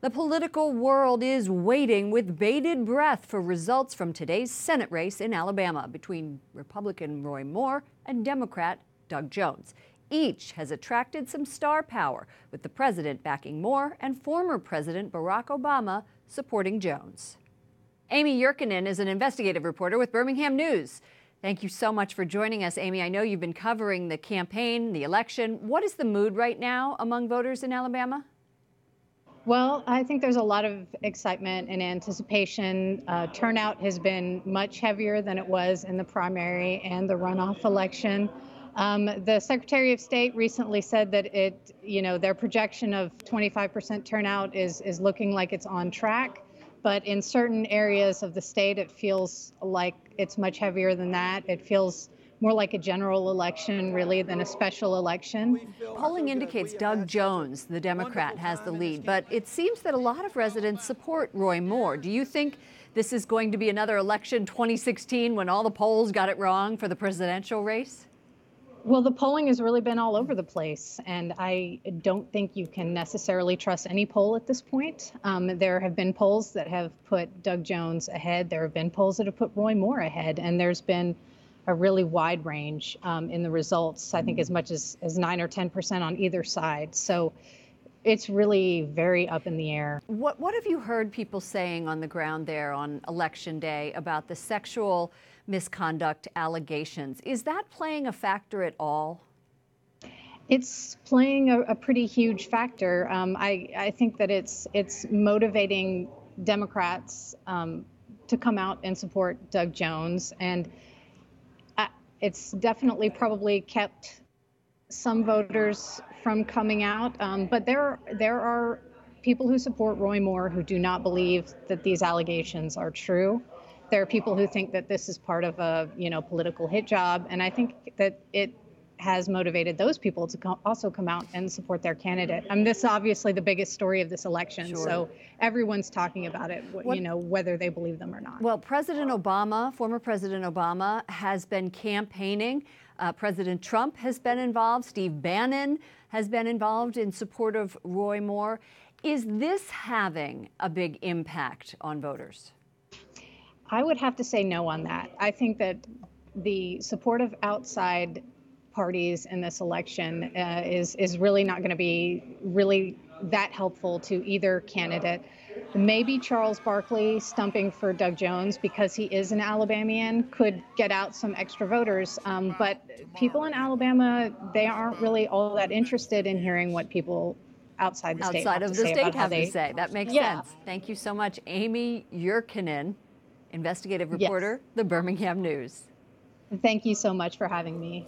The political world is waiting with bated breath for results from today's Senate race in Alabama between Republican Roy Moore and Democrat Doug Jones. Each has attracted some star power, with the president backing Moore and former President Barack Obama supporting Jones. Amy Yurkanin is an investigative reporter with Birmingham News. Thank you so much for joining us, Amy. I know you've been covering the campaign, the election. What is the mood right now among voters in Alabama? Well, I think there's a lot of excitement and anticipation. Turnout has been much heavier than it was in the primary and the runoff election. The Secretary of State recently said that their projection of 25% turnout is looking like it's on track. But in certain areas of the state, it feels like it's much heavier than that. It feels more like a general election, really, than a special election. Polling indicates Doug Jones, the Democrat, has the lead, but it seems that a lot of residents support Roy Moore. Do you think this is going to be another election 2016 when all the polls got it wrong for the presidential race? Well, the polling has really been all over the place, and I don't think you can necessarily trust any poll at this point. There have been polls that have put Doug Jones ahead. There have been polls that have put Roy Moore ahead, and there's been a really wide range in the results, I think as much as 9 or 10% on either side. So it's really very up in the air. What have you heard people saying on the ground there on Election Day about the sexual misconduct allegations? Is that playing a factor at all? It's playing a pretty huge factor. I think that it's motivating Democrats to come out and support Doug Jones, and it's definitely probably kept some voters from coming out, but there are people who support Roy Moore who do not believe that these allegations are true. There are people who think that this is part of a political hit job, and I think that it has motivated those people to also come out and support their candidate. This is obviously the biggest story of this election, Sure. So everyone's talking about it, whether they believe them or not. Well, President Obama, former President Obama, has been campaigning. President Trump has been involved. Steve Bannon has been involved in support of Roy Moore. Is this having a big impact on voters? I would have to say no on that. I think that the support of outside parties in this election is really not going to be really that helpful to either candidate. Maybe Charles Barkley stumping for Doug Jones because he is an Alabamian could get out some extra voters, but people in Alabama, they aren't really all that interested in hearing what people outside the state have to say. That makes sense. Thank you so much, Amy Yurkanin, investigative reporter, The Birmingham News. Thank you so much for having me.